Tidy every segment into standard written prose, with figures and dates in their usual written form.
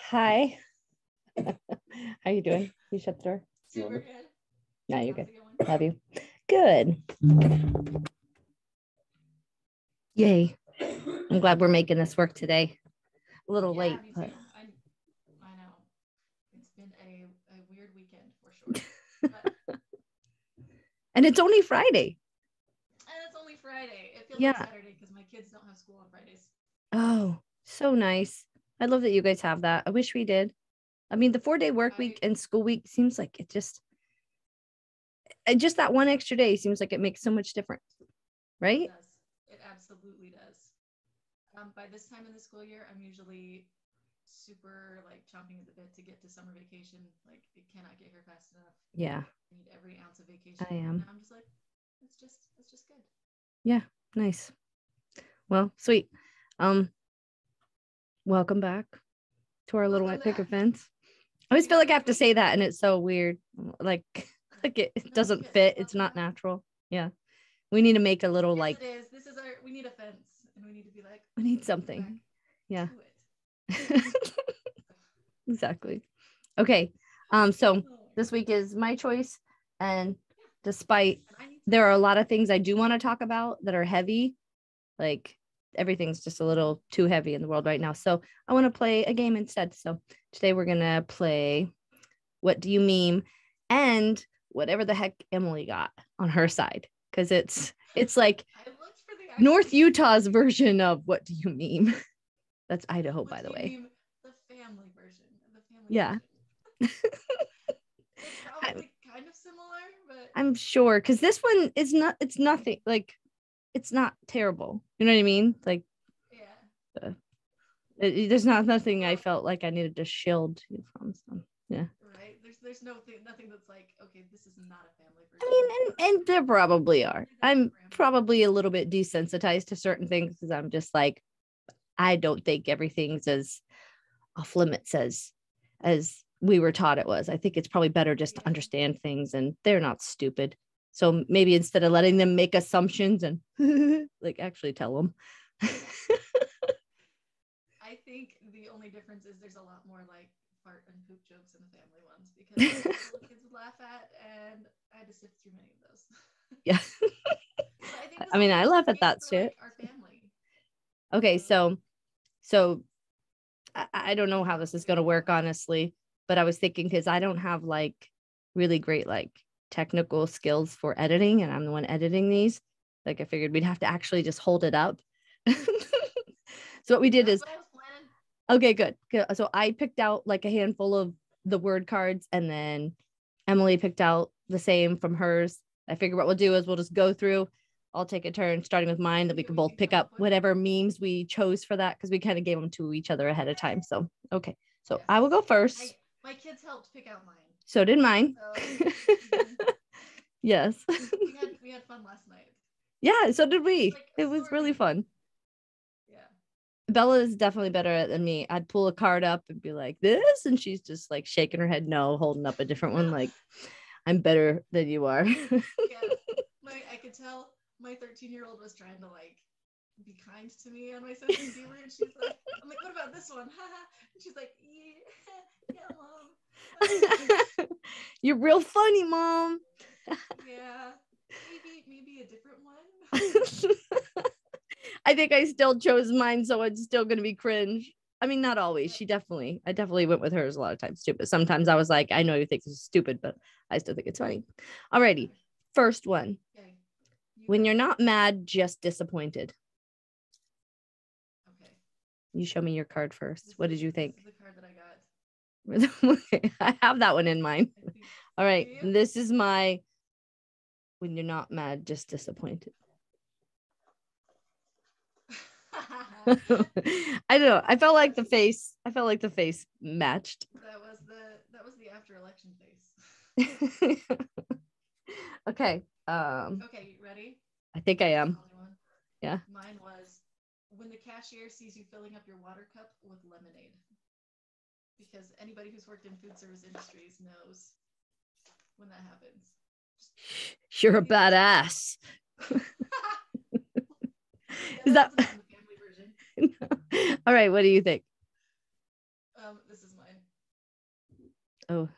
Hi. How you doing? You shut the door. Super good. No, you're good. Love you. Good. Yay. I'm glad we're making this work today. A little late, but I know. It's been a weird weekend for sure. But... and it's only Friday. It feels like Saturday because my kids don't have school on Fridays. Oh, so nice. I love that you guys have that. I wish we did. I mean, the 4-day work week and school week seems like it just that one extra day seems like it makes so much difference, right? It does. It absolutely does. By this time in the school year, I'm usually super like chomping at the bit to get to summer vacation. Like it cannot get here fast enough. Yeah. I need every ounce of vacation. I am. And I'm just like, it's just good. Yeah, nice. Well, sweet. Welcome back to our little white picket fence. I always feel like I have to say that, and it's so weird. Like it doesn't fit. It's not natural. Yeah, we need to make a little like. It is. This is our. We need a fence, and we need to be like. We need something. Yeah. Exactly. Okay. So this week is my choice, and despite there are a lot of things I do want to talk about that are heavy, like everything's just a little too heavy in the world right now. So I want to play a game instead. So today we're gonna play What Do You Meme and whatever the heck Emily got on her side, because it's like North Utah's version of What Do You Meme. That's Idaho, by the way. The family version. Yeah. It's probably kind of similar, but I'm sure because this one is not. It's nothing like. It's not terrible. You know what I mean? Like, yeah. There's nothing I felt like I needed to shield you from. So, yeah. Right. There's nothing that's like, okay, this is not a family version. I mean, and there probably are. I'm probably a little bit desensitized to certain things because I'm just like, I don't think everything's as off limits as we were taught it was. I think it's probably better just to understand things, and they're not stupid. So maybe instead of letting them make assumptions and like actually tell them. I think the only difference is there's a lot more like fart and poop jokes in the family ones because little kids would laugh at, and I had to sift through many of those. Yeah. I mean, I laugh at that shit. Like, our family. Okay, so I don't know how this is going to work, honestly, but I was thinking because I don't have like really great like technical skills for editing, and I'm the one editing these. Like I figured we'd have to actually just hold it up. So what we did is, okay, good. So I picked out like a handful of the word cards, and then Emily picked out the same from hers. I figure what we'll do is we'll just go through. I'll take a turn starting with mine, that we can both pick up whatever memes we chose for that, because we kind of gave them to each other ahead of time. So, okay. So yes. I will go first. My kids helped pick out mine. So did mine. Yes. We had fun last night. Yeah, so did we. It was really fun. Yeah. Bella is definitely better than me. I'd pull a card up and be like this, and she's just like shaking her head no, holding up a different one like, I'm better than you are. Yeah. I could tell my 13-year-old was trying to like be kind to me on my sense of humor, and she's like, I'm like, what about this one? And she's like, yeah, Mom. You're real funny, Mom. Yeah, maybe a different one. I think I still chose mine, so it's still gonna be cringe. I mean, not always. I definitely went with hers a lot of times too, but sometimes I was like, I know you think this is stupid, but I still think it's funny. Alrighty, first one. Okay. When you're not mad, just disappointed. Okay. You show me your card first. What did you think? This is the card that I got. I have that one in mind. All right, this is my when you're not mad, just disappointed. I don't know. I felt like the face matched. That was the after election face. Okay. Okay, you ready? I think I am. Yeah. Mine was when the cashier sees you filling up your water cup with lemonade. Because anybody who's worked in food service industries knows when that happens. You're a badass. Is that That's not the family version. all right? What do you think? This is mine. Oh.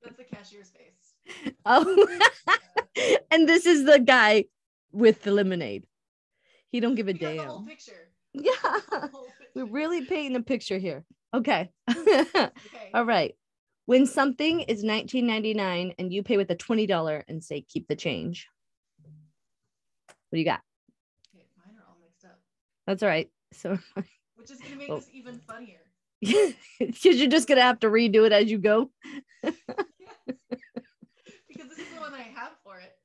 That's the cashier's face. Oh. And this is the guy with the lemonade. He don't give a We got the whole damn. picture. Yeah. The whole We're picture. really painting a picture here. Okay. Okay. All right. When something is $19.99 and you pay with a $20 and say keep the change. What do you got? Okay, mine are all mixed up. That's all right. So Which is gonna make Oh. this even funnier. because you're just gonna have to redo it as you go. Yes. Because this is the one I have for it.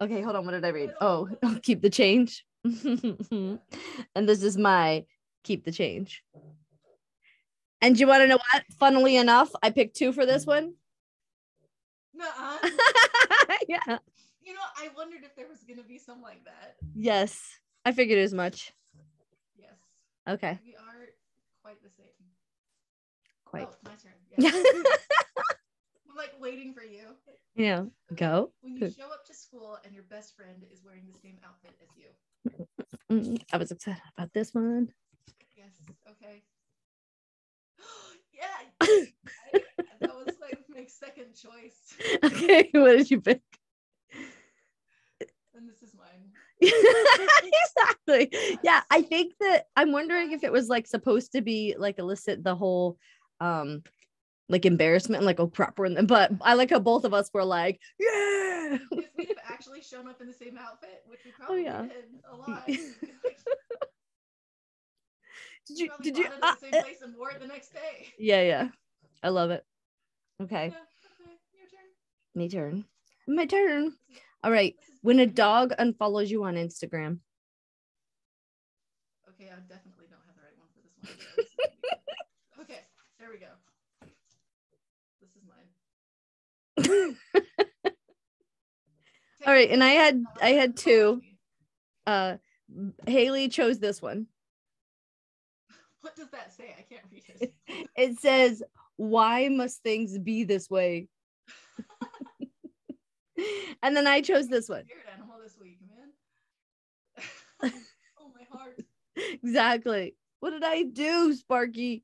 Okay, hold on. What did I read? I don't Oh, know. keep the change. Yeah. And this is my keep the change. And you want to know what? Funnily enough, I picked 2 for this one. Nuh-uh. Yeah. You know, I wondered if there was gonna be some like that. Yes. I figured as much. Yes. Okay. We are quite the same. Quite. Oh, my turn. Yeah. I'm like waiting for you. Yeah. Go. When you show up to school and your best friend is wearing the same outfit as you. I was excited about this one. Yes. Okay. Yeah. That was like my second choice. Okay. What did you pick? And this is mine. Exactly. Yeah. I think that I'm wondering if it was like supposed to be like elicit the whole like embarrassment and like, oh crap, we're in them. But I like how both of us were like, yeah. If we'd have actually shown up in the same outfit, which we probably yeah. did a lot. Did you bought it at the same place and wore it the next day. Yeah. I love it. Okay. Yeah, okay. Your turn. My turn. All right. When a dog unfollows you on Instagram. Okay, I definitely don't have the right one for this one. Okay, there we go. This is mine. All right, and I had 2. Haley chose this one. What does that say? I can't read it. It says, "Why must things be this way?" And then I chose this one. Spirit animal this week, man. Oh, my heart. Exactly. What did I do, Sparky?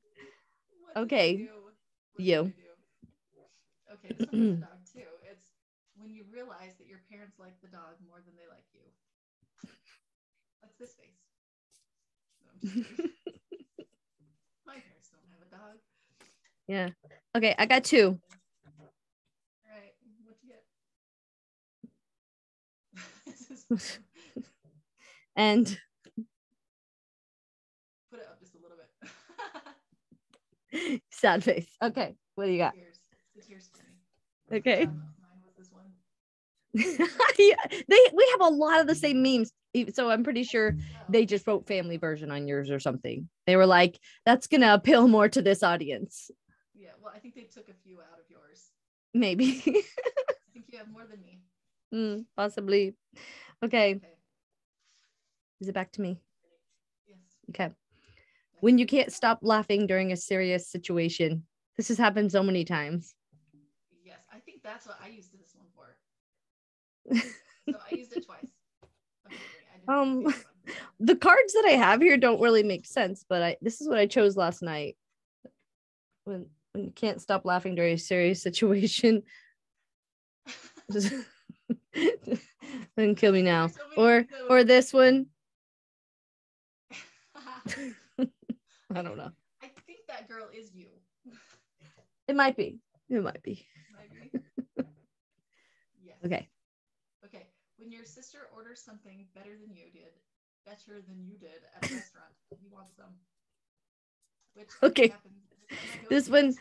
Okay. You. Okay, this one has a dog too. It's when you realize that your parents like the dog more than they like you. That's this face. No, I'm just kidding. My parents don't have a dog. Yeah. Okay, I got 2. All right, what'd you get? And put it up just a little bit. sad face. Okay, what do you got? Tears. The tears for me. Okay. Mine was this one. Yeah, we have a lot of the same memes, so I'm pretty sure they just wrote family version on yours or something. They were like, that's gonna appeal more to this audience. Yeah, well, I think they took a few out of yours. Maybe. I think you have more than me. Possibly. Okay. Is it back to me? Yes. Okay. When you can't stop laughing during a serious situation. This has happened so many times. Yes, I think that's what I used this one for. So I used it twice. The cards that I have here don't really make sense, but this is what I chose last night. When you can't stop laughing during a serious situation. Doesn't kill me now. Or this one. I don't know. I think that girl is you. It might be. It might be. Yes. Okay. Okay. When your sister orders something better than you did at a restaurant, you want some. Which okay. This one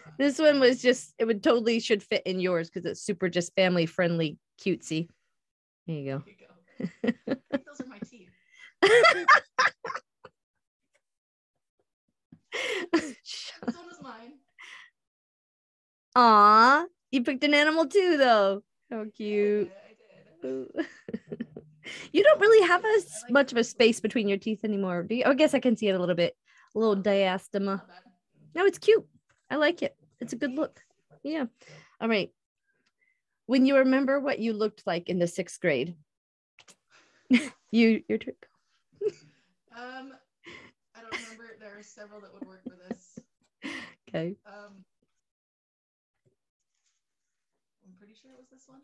was just, it would totally should fit in yours because it's super just family friendly, cutesy. Here you go. I think those are my teeth. This one was mine. Aw, you picked an animal too, though. How cute. I did. You don't really have much of a space between your teeth anymore, do you? I guess I can see it a little bit. A little diastema. No, it's cute. I like it. It's a good look. Yeah. All right. When you remember what you looked like in the 6th grade. Your turn. I don't remember. There are several that would work for this. Okay. I'm pretty sure it was this one.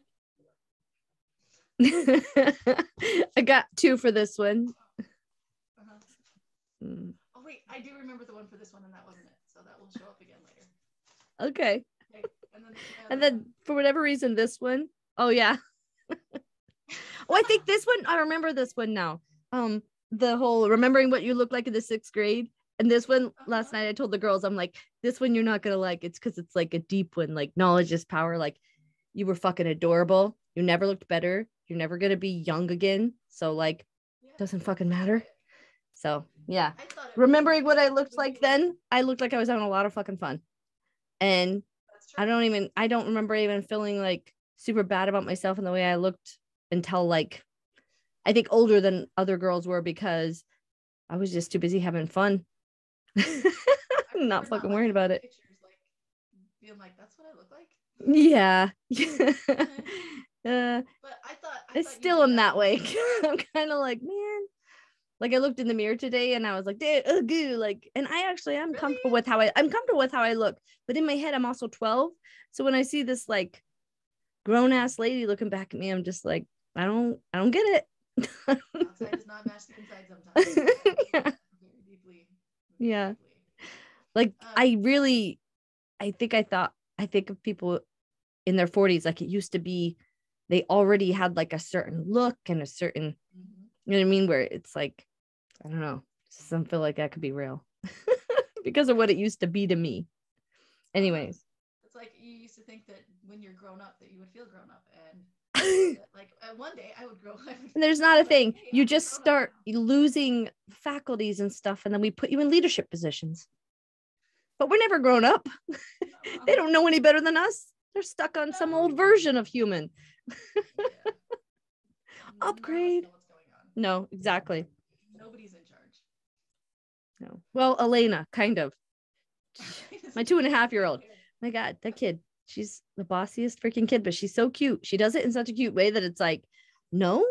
I got 2 for this one. Oh wait, I do remember the one for this one, and that wasn't it. So that will show up again later. Okay. And then for whatever reason, this one. Oh yeah. Oh, I think this one. I remember this one now. The whole remembering what you look like in the 6th grade. And this one last night, I told the girls, I'm like, this one you're not gonna like. It's because it's like a deep one, like knowledge is power. Like you were fucking adorable. You never looked better. You're never gonna be young again. So like, doesn't fucking matter. So yeah, remembering what I looked like then, I looked like I was having a lot of fucking fun. And I don't remember even feeling like super bad about myself and the way I looked until like, I think older than other girls were because I was just too busy having fun. Not fucking worried about it. Pictures, like, being like, that's what I look like. Yeah. But I still am that way. I'm kind of like, man, like I looked in the mirror today and I was like, like, and I actually am comfortable with how I'm comfortable with how I look, but in my head, I'm also 12. So when I see this like grown ass lady looking back at me, I'm just like, I don't get it. Outside does not match the inside sometimes. Yeah. Very deeply. Yeah. Like I think of people in their 40s, like it used to be, they already had like a certain look and a certain, you know what I mean? Where it's like, I don't know, just don't feel like that could be real because of what it used to be to me. Anyways. It's like you used to think that when you're grown up that you would feel grown up, and like one day I would grow up. And there's not a thing. Hey, you just start losing faculties and stuff, and then we put you in leadership positions. But we're never grown up. They don't know any better than us. They're stuck on some old version of human. Upgrade. No, exactly. Nobody's in charge. No. Well, Elena, kind of. My 2.5-year-old. My God, that kid. She's the bossiest freaking kid, but she's so cute. She does it in such a cute way that it's like, no,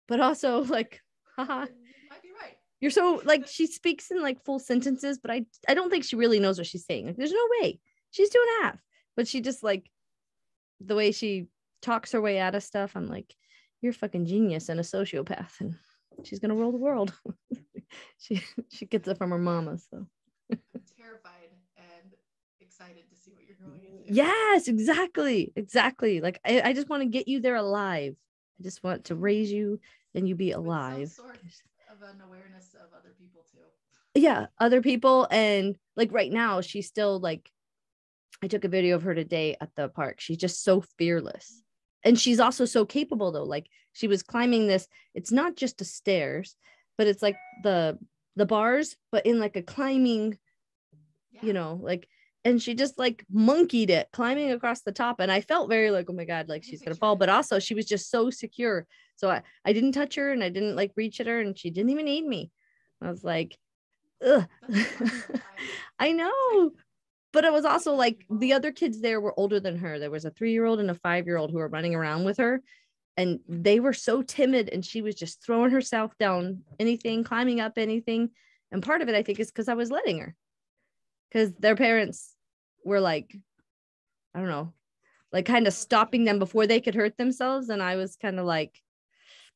but also like, haha. You might be right. You're so like, she speaks in like full sentences, but I don't think she really knows what she's saying. Like, there's no way. She's 2.5, but she just like the way she talks her way out of stuff. I'm like, you're a fucking genius and a sociopath, and she's gonna rule the world. she gets it from her mama. So I'm terrified and excited to see what you're going into. Yes, exactly. Like I just want to get you there alive. I just want to raise you and you be alive. With some sort of an awareness of other people too. Yeah, other people. And like right now, she's still like, I took a video of her today at the park. She's just so fearless. And she's also so capable though. Like she was climbing this, it's not just the stairs, but it's like the bars, but in like a climbing, you know, like, and she just like monkeyed it, climbing across the top. And I felt very like, oh my God, like she's gonna fall. But also she was just so secure. So I didn't touch her and I didn't like reach at her and she didn't even need me. I was like, ugh. I know. But it was also like the other kids there were older than her. There was a 3-year-old and a 5-year-old who were running around with her. And they were so timid and she was just throwing herself down anything, climbing up anything. And part of it, I think, is because I was letting her. Because their parents were like, I don't know, like kind of stopping them before they could hurt themselves. And I was kind of like,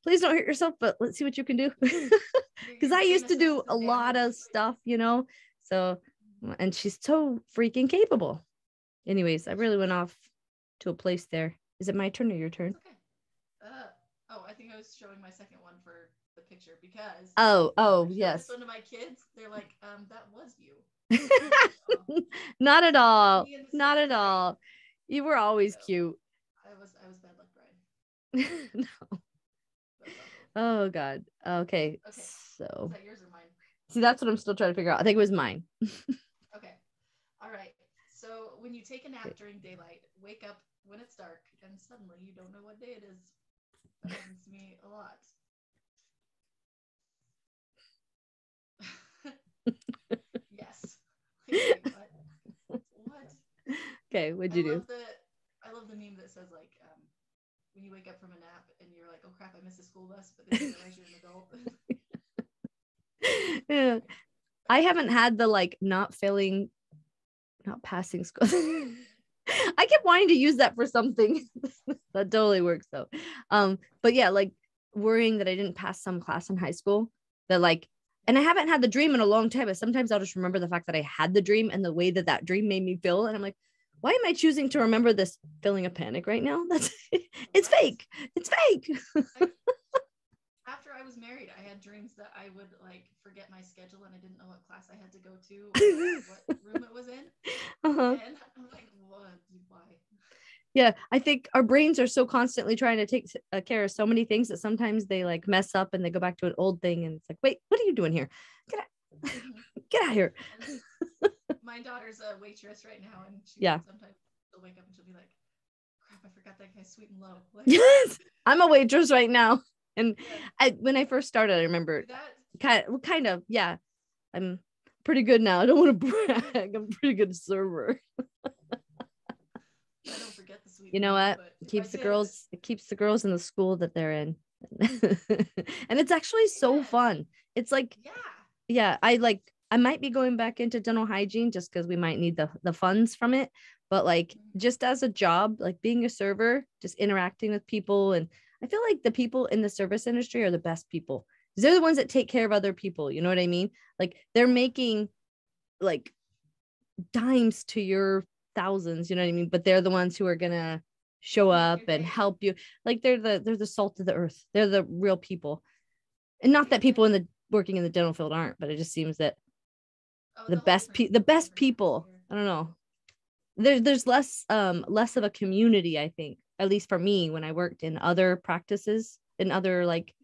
please don't hurt yourself, but let's see what you can do. Because I used to do a lot of stuff, you know, so, and she's so freaking capable. Anyways, I really went off to a place there. Is it my turn or your turn? Okay. I think I was showing my second one for the picture because yes. This one to my kids, they're like, that was you. Not at all. Not at all. You were always cute. I was bad luck bride. No. Oh God. Okay. So. Is that yours or mine? See, that's what I'm still trying to figure out. I think it was mine. Okay. All right. So when you take a nap during daylight, wake up when it's dark, and suddenly you don't know what day it is. That happens to me a lot. Yes. Like, what? Okay, what'd you do? I love the meme that says like, when you wake up from a nap and you're like, oh crap, I missed the school bus, but then you realize you're an adult. Yeah. I haven't had the like not passing school. I kept wanting to use that for something. That totally works though. But yeah, like worrying that I didn't pass some class in high school that like, and I haven't had the dream in a long time, but sometimes I'll just remember the fact that I had the dream and the way that that dream made me feel. And I'm like, why am I choosing to remember this feeling of panic right now? It's fake. It's fake. After I was married, I had dreams that I would like forget my schedule and I didn't know what class I had to go to or what room it was in. Uh-huh. And I'm like, what? Why? Yeah, I think our brains are so constantly trying to take care of so many things that sometimes they like mess up and they go back to an old thing and it's like, wait, what are you doing here? Get out here. My daughter's a waitress right now, and she sometimes she'll wake up and she'll be like, crap, I forgot that guy's sweet and low. Like, yes, I'm a waitress right now. And when I first started, I remember kind of, yeah, I'm pretty good now. I don't want to brag. I'm a pretty good server. I don't forget the sweet. You know what? It keeps the girls in the school that they're in. And it's actually so fun. It's like, I might be going back into dental hygiene just because we might need the funds from it. But like just as a job, like being a server, just interacting with people. And I feel like the people in the service industry are the best people. They're the ones that take care of other people. You know what I mean? Like they're making like dimes to your thousands, you know what I mean? But they're the ones who are gonna show up and help you. Like they're the salt of the earth. They're the real people. And not that people working in the dental field aren't, but it just seems that the best people, I don't know. There's less of a community, I think, at least for me when I worked in other practices and other like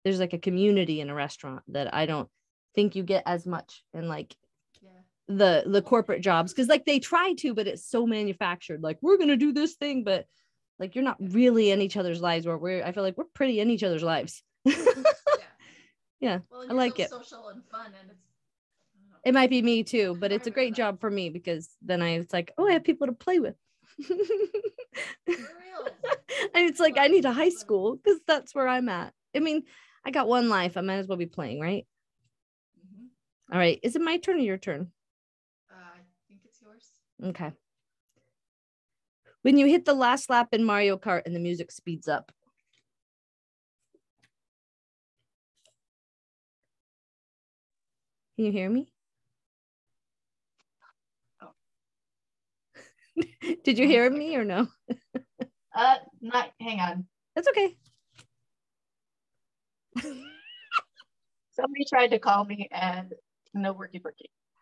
there's like a community in a restaurant that I don't think you get as much in like the corporate jobs, because like they try to, but it's so manufactured, like we're gonna do this thing, but like you're not really in each other's lives, where I feel like we're pretty in each other's lives. Yeah, well, I like it. Social and fun, and it might be me too, but it's a great job for me because then it's like, oh, I have people to play with. For real. And it's like I need a high school because that's where I'm at. I mean, I got one life. I might as well be playing, right? All right. Is it my turn or your turn? I think it's yours. Okay. When you hit the last lap in Mario Kart and the music speeds up. Can you hear me? Oh. Did you hear me or no? Not. Hang on. That's okay. Somebody tried to call me and no worky.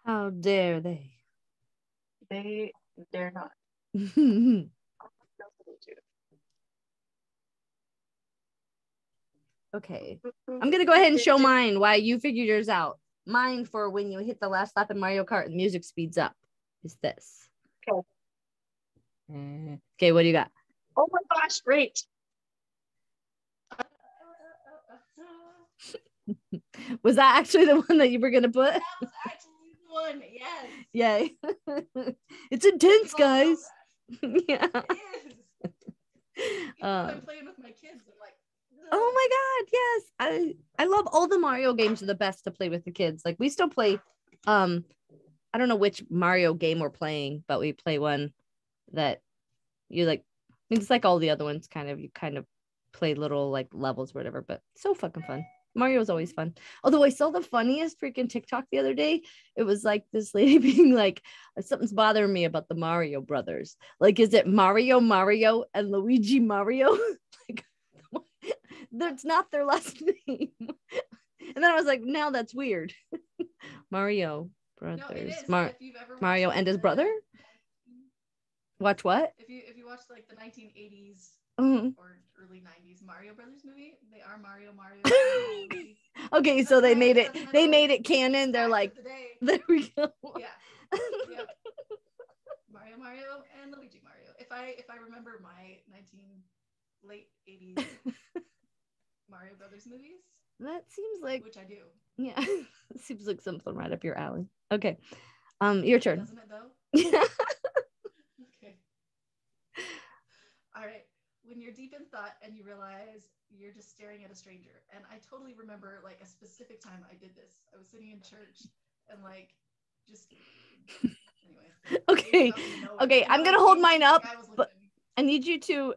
How dare they? They dare not. Okay. I'm going to go ahead and show mine while you figure yours out. Mine for when you hit the last lap in Mario Kart and the music speeds up is this. Okay. Okay, what do you got? Oh my gosh, great. Was that actually the one that you were going to put? That was actually the one, yes. Yay. It's intense, guys. Yeah. It is. I'm playing with my kids. I'm like, oh my God, yes. I love all the Mario games are the best to play with the kids. Like we still play, I don't know which Mario game we're playing, but we play one that you like, it's like all the other ones you kind of play little like levels or whatever, but so fucking fun. Mario's always fun. Although I saw the funniest freaking TikTok the other day. It was like this lady being like, something's bothering me about the Mario brothers. Like, is it Mario and Luigi Mario? Like, that's not their last name. And then I was like, now that's weird. Mario brothers. No, Mario and his brother? Watch what? If you watch like the 1980s or early 90s Mario Brothers movie, they are Mario. Okay, so they made it canon. They're like, there we go. Yeah. Yep. Mario and Luigi Mario. If I remember my late 80s Mario Brothers movies. That seems like, which I do. Yeah. It seems like something right up your alley. Okay. Your turn. Doesn't it though? Okay. All right. When you're you're deep in thought and you realize you're just staring at a stranger. And I totally remember like a specific time I did this. I was sitting in church and like just anyway. Okay. Okay. I'm gonna hold mine up, but I need you to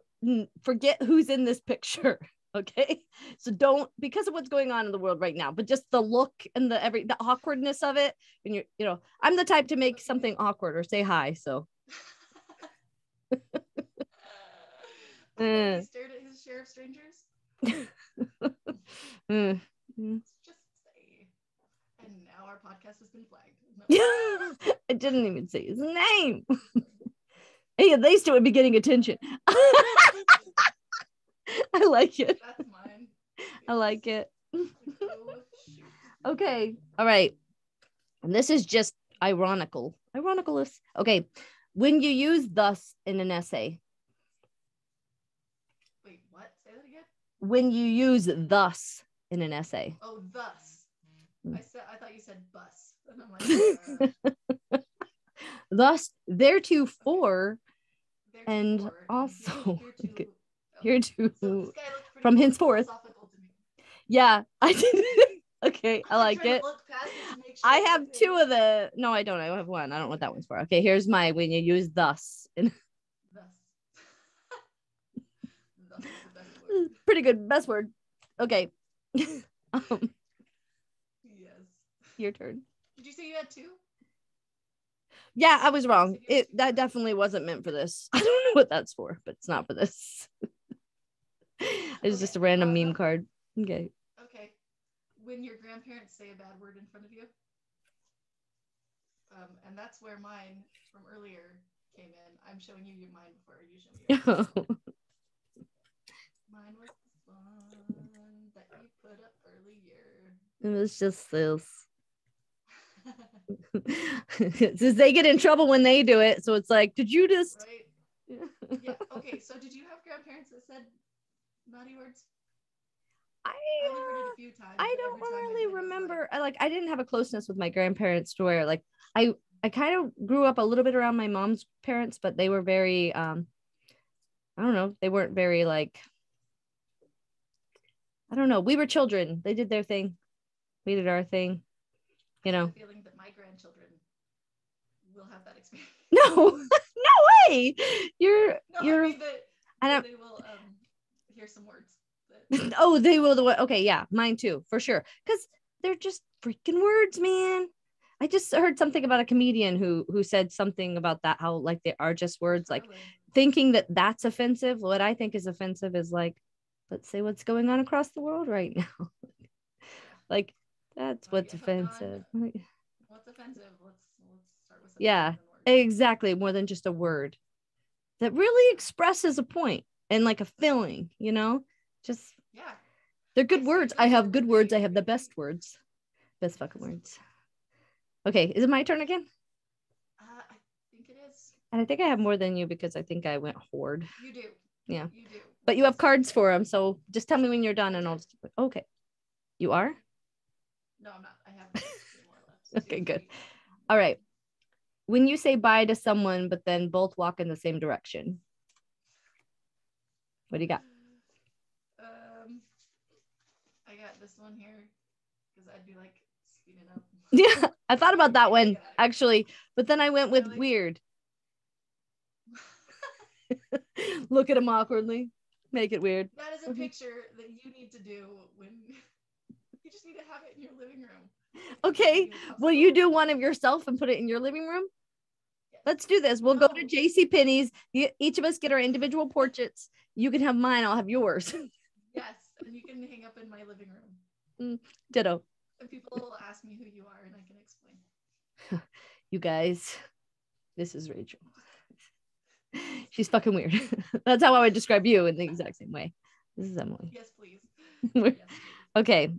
forget who's in this picture. Okay. So don't, because of what's going on in the world right now, but just the look and the awkwardness of it. And I'm the type to make something awkward or say hi. So he stared at his share of strangers. Just say. And now our podcast has been flagged. No. I didn't even say his name. Hey, at least it would be getting attention. I like it. That's mine. I like it. Oh, shoot. Okay. All right. And this is just ironical. Ironicalist. Okay. When you use thus in an essay. Wait, what? Say that again? When you use thus in an essay. Oh, thus. I thought you said bus. And I'm like, thus, theretofore, and also hereto from henceforth. Yeah, I did. Okay, I like it. I have two of the. No, I don't. I have one. I don't know what that one's for. Okay, here's my when you use thus. Thus. Thus is the best word. Pretty good. Best word. Okay. Yes. Your turn. Did you say you had two? Yeah, I was wrong. That definitely wasn't meant for this. I don't know what that's for, but it's not for this. It's just a random meme card. Okay. Okay. When your grandparents say a bad word in front of you. And that's where mine from earlier came in. I'm showing you mine before you show me yours. Mine was this one that you put up earlier. It was just this. Since they get in trouble when they do it, so it's like, did you just? Right. Yeah. Okay. So did you have grandparents that said naughty words? I only heard it a few times. I don't really remember. I didn't have a closeness with my grandparents to where I kind of grew up a little bit around my mom's parents, but they were very I don't know. They weren't very I don't know. We were children. They did their thing. We did our thing. I have a feeling that my grandchildren will have that experience. No, no way. They will hear some words. Oh, they will. Okay, yeah, mine too, for sure. Because they're just freaking words, man. I just heard something about a comedian who said something about that, how they are just words, thinking that that's offensive. What I think is offensive is let's say what's going on across the world right now. That's what's offensive. What's offensive? Let's start with yeah, exactly. More than just a word that really expresses a point and a feeling, just they're good words. I have good words. I have the best words, best fucking words. Okay, is it my turn again? I think it is. And I think I have more than you because I think I went horde. You do. Yeah. You do. But you have cards for them, so just tell me when you're done, and I'll just. Okay. You are? No, I'm not. I have 2 more left. Okay, good. All right. When you say bye to someone, but then both walk in the same direction, what do you got? I got this one here because I'd be speeding up. Yeah, I thought about that one actually, but then I went with weird. Look at him awkwardly. Make it weird. That is a picture that you need to do when you just need to have it in your living room. Okay. Will you do one of yourself and put it in your living room? Yes. Let's do this. We'll go to JCPenney's. Each of us get our individual portraits. You can have mine. I'll have yours. Yes. And you can hang up in my living room. Ditto. And people will ask me who you are and I can explain. You guys, this is Rachel. She's fucking weird. That's how I would describe you in the exact same way. This is Emily. Yes, please. Yes, please. Okay.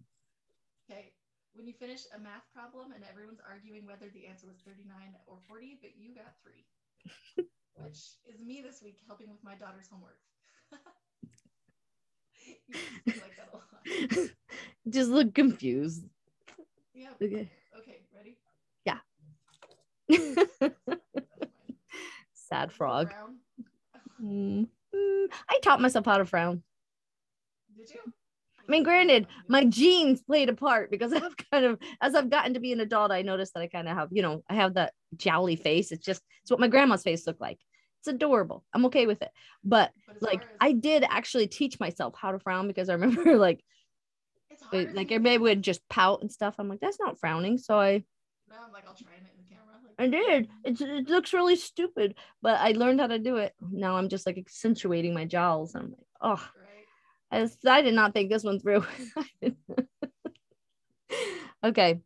Okay. When you finish a math problem and everyone's arguing whether the answer was 39 or 40, but you got 3, which is me this week helping with my daughter's homework. You like that a lot. Just look confused. Yeah. Okay. Okay. Ready? Yeah. Sad frog. I taught myself how to frown. Did you? I mean, granted, my genes played a part because I've kind of, as I've gotten to be an adult, I noticed that I kind of have, I have that jowly face. It's what my grandma's face looked like. It's adorable. I'm okay with it. But like, I did actually teach myself how to frown because I remember like, everybody would just pout and stuff. I'm like, that's not frowning. So I'm like, I'll try it in the camera. I did. It looks really stupid, but I learned how to do it. Now I'm just like accentuating my jowls. I'm like, oh. I did not think this one through. Okay.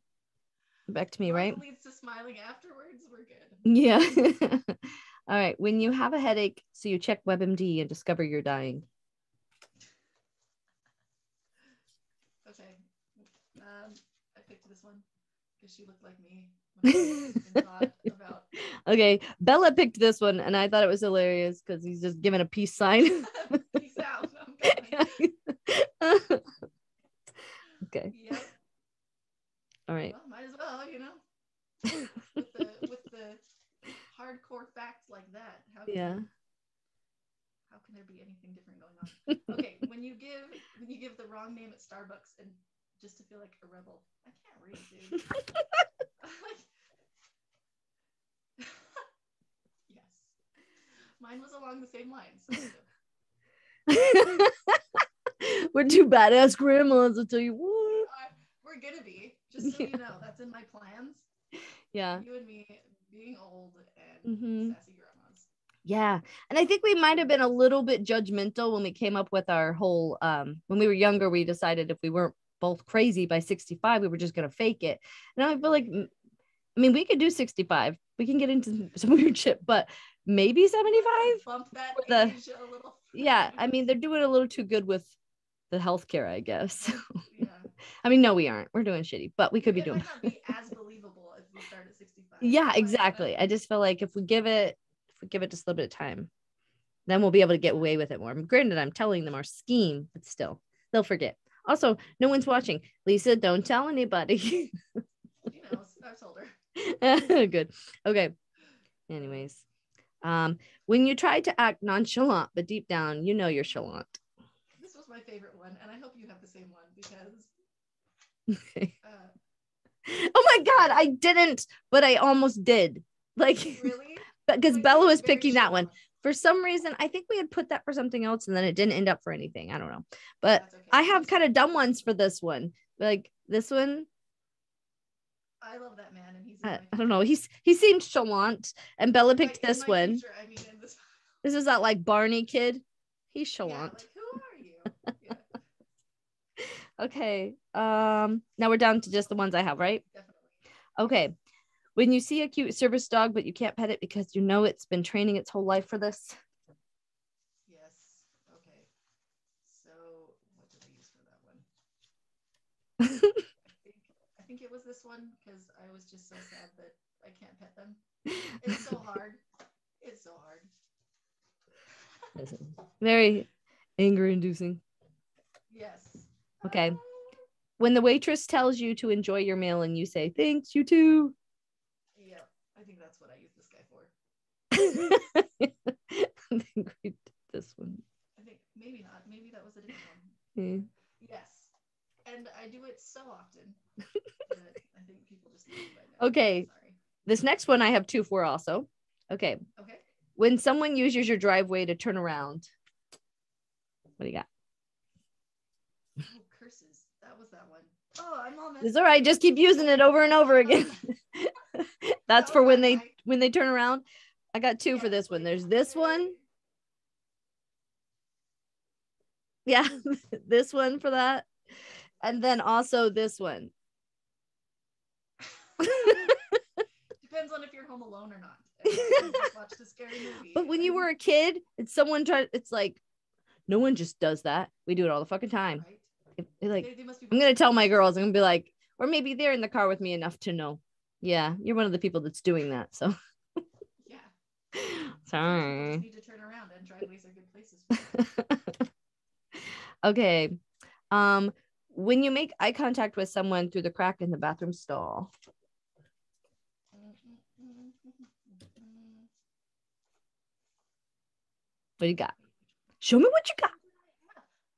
Back to me, right? Leads to smiling afterwards. We're good. Yeah. All right. When you have a headache, so you check WebMD and discover you're dying. Okay. I picked this one because she looked like me when I thought about. Okay. Bella picked this one, and I thought it was hilarious because he's just giving a peace sign. Peace out. Okay. Yep. All right. Well, might as well, with the hardcore facts like that. How can there be anything different going on? Okay, when you give the wrong name at Starbucks and just to feel like a rebel. I can't read, dude. Yes. Mine was along the same lines. We're two badass grandmas, I'll tell you what. We're gonna be, just so you know, that's in my plans. Yeah. You and me being old and sassy grandmas. Yeah. And I think we might have been a little bit judgmental when we came up with our whole when we were younger, we decided if we weren't both crazy by 65, we were just gonna fake it. And I feel like we could do 65. We can get into some weird shit, but maybe 75. Bump that age a little. Yeah, they're doing a little too good with the healthcare, I guess. Yeah. No, we aren't. We're doing shitty, but we could be doing. It might not be as believable if we start at 65. Yeah, exactly. I just feel like if we give it just a little bit of time, then we'll be able to get away with it more. Granted, I'm telling them our scheme, but still, they'll forget. Also, no one's watching. Lisa, don't tell anybody. She knows. I've told her. Good. Okay. Anyways, when you try to act nonchalant, but deep down, you know you're chalant. This was my favorite one, and I hope you have the same one because. Okay. Oh my God, I didn't, but I almost did. Like, really? Because Bella was picking that one. For some reason, I think we had put that for something else and then it didn't end up for anything. I don't know. But okay. I have kind of dumb ones for this one. Like this one. I love that man. And he's I don't know. He seemed chalant. And Bella picked this one. Future, this is that like Barney kid. He's chalant. Yeah, like, who are you? Yeah. Okay. Now we're down to just the ones I have, right? Definitely. Okay. When you see a cute service dog, but you can't pet it because you know it's been training its whole life for this. Yes. Okay. So what did I use for that one? I think it was this one because I was just so sad that I can't pet them. It's so hard. It's so hard. Very anger-inducing. Yes. Okay. When the waitress tells you to enjoy your meal and you say, thanks, you too. Yeah, I think that's what I used this guy for. I think we did this one. I think maybe not. Maybe that was a different one. Yeah. Yes. And I do it so often that I think people just know by now. Okay. Sorry. This next one I have two for also. Okay. Okay. When someone uses your driveway to turn around, what do you got? Oh, curses. That was that one. Oh, I'm all messed. It's all right. Just keep using it over and over again. That's for when they turn around. I got two for this one. There's this one. Yeah, this one for that. And then also this one. Depends on if you're home alone or not. Just watch the scary movie. But when you were a kid and someone tried, it's like, no one just does that. We do it all the fucking time. Right? Like, they must be I'm going to tell my girls, I'm going to be like, or maybe they're in the car with me enough to know. Yeah, you're one of the people that's doing that. So, yeah. Sorry. You need to turn around, and driveways are good places for that. Okay. When you make eye contact with someone through the crack in the bathroom stall. What do you got? Show me what you got.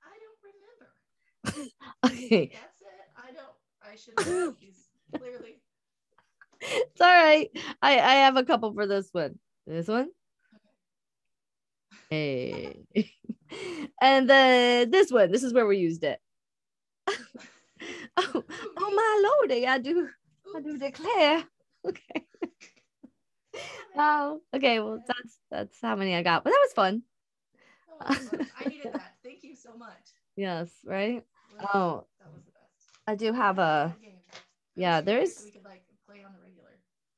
I don't remember. Okay. That's it. I should have these clearly. It's all right. I have a couple for this one. This one. Hey. And then this one. This is where we used it. Oh my lordy, I do declare. Okay. Oh, okay. Well, that's how many I got. But that was fun. I needed that. Thank you so much. Yes, right? Oh, that was the best. I do have a yeah, there's we could like play on the regular.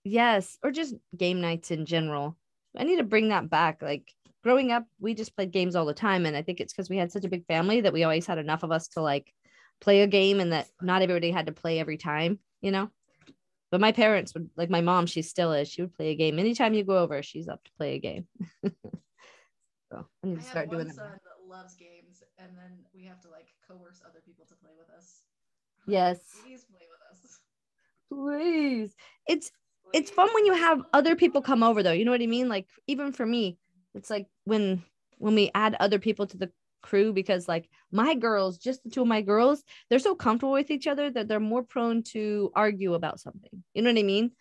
Yes, or just game nights in general. I need to bring that back. Like growing up, we just played games all the time. And I think it's because we had such a big family that we always had enough of us to like play a game and that not everybody had to play every time, you know? But my parents would, like my mom, she still is. She would play a game. Anytime you go over, she's up to play a game. So I need to start doing that. That loves games, and then we have to like coerce other people to play with us. Yes. Please play with us. Please. It's fun when you have other people come over though. You know what I mean? Like even for me, it's like when we add other people to the crew, because like my girls, just the two of my girls, they're so comfortable with each other that they're more prone to argue about something. You know what I mean?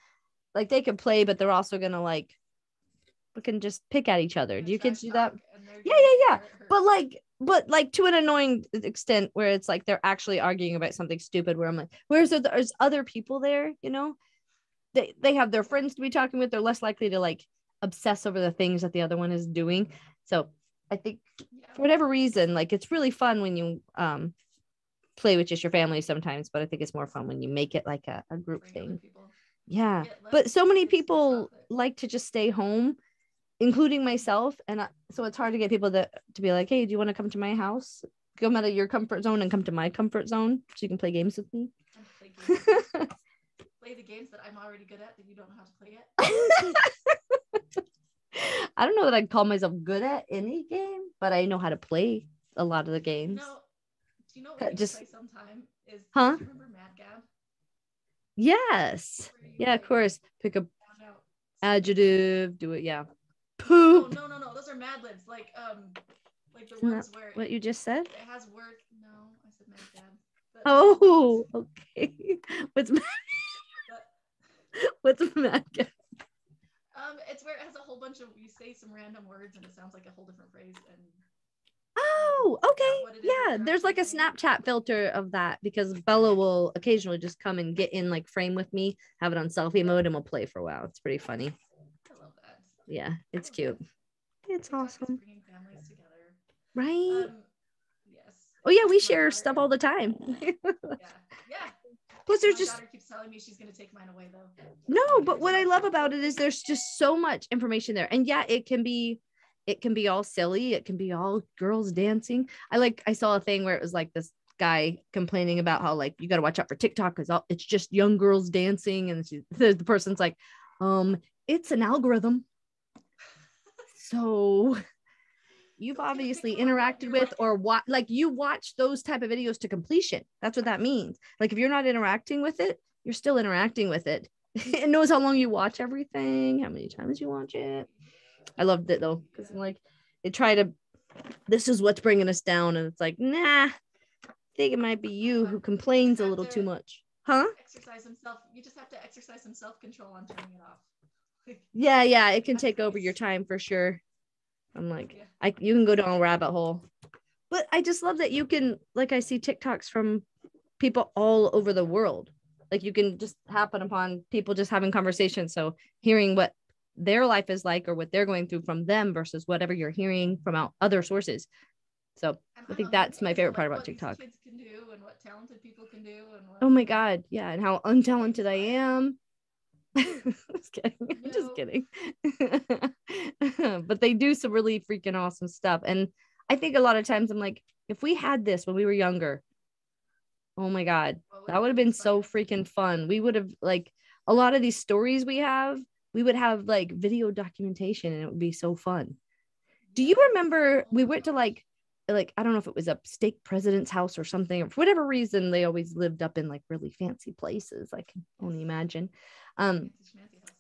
Like they can play, but they're also gonna like we can just pick at each other. Do you kids do that? Yeah. But like to an annoying extent where it's like they're actually arguing about something stupid where I'm like, where's there's other people there, you know? They have their friends to be talking with. They're less likely to like obsess over the things that the other one is doing. So I think for whatever reason, like it's really fun when you play with just your family sometimes, but I think it's more fun when you make it like a group thing. Yeah. But so many people like to just stay home, including myself. And so it's hard to get people to be like, hey, do you want to come to my house? Come out of your comfort zone and come to my comfort zone so you can play games with me. Play the games that I'm already good at that you don't know how to play yet. I don't know that I'd call myself good at any game, but I know how to play a lot of the games. No, do you know what we just play sometime? Do you remember Mad Gab? Yes. Yeah, of course. Pick a adjective, do it. Yeah. Poop. No. Those are Mad Libs. Like the ones where what you just said? It has word. No, I said Mad Gab. Oh, okay. What's Mad Gab? It's where it has a whole bunch of you say some random words and it sounds like a whole different phrase. And oh, okay, yeah. There's like a Snapchat filter of that because Bella will occasionally just come and get in like frame with me, have it on selfie mode, and we'll play for a while. It's pretty funny. I love that. Yeah, it's cute. It's awesome. Bringing families together. Right. Yes. Oh yeah, we share stuff all the time. Yeah. Plus, there's my daughter keeps telling me she's gonna take mine away though. No, but what I love about it is there's just so much information there, and yeah, it can be all silly, it can be all girls dancing. I saw a thing where it was like this guy complaining about how like you got to watch out for TikTok because it's just young girls dancing, and the person's like, it's an algorithm. So you've obviously interacted with or you watch those type of videos to completion. That's what that means. Like if you're not interacting with it, you're still interacting with it. It knows how long you watch everything, how many times you watch it. I loved it though, because like they try to, this is what's bringing us down, and it's like, nah, I think it might be you who complains a little too much. Huh? Exercise himself. You just have to exercise some self-control on turning it off. Yeah, it can take over your time for sure. I'm like, you can go down a rabbit hole. But I just love that you can, like, I see TikToks from people all over the world. Like you can just happen upon people just having conversations. So hearing what their life is like or what they're going through from them versus whatever you're hearing from other sources. So I think that's my favorite part about TikTok. Kids can do and what talented people can do. And oh my God. Yeah. And how untalented I am. Just kidding. I'm just kidding. But they do some really freaking awesome stuff. And I think a lot of times I'm like, if we had this when we were younger, oh my God, that would have been so freaking fun. We would have like a lot of these stories we would have like video documentation and it would be so fun. Do you remember we went to like I don't know if it was a stake president's house or something, or for whatever reason, they always lived up in like really fancy places. I can only imagine.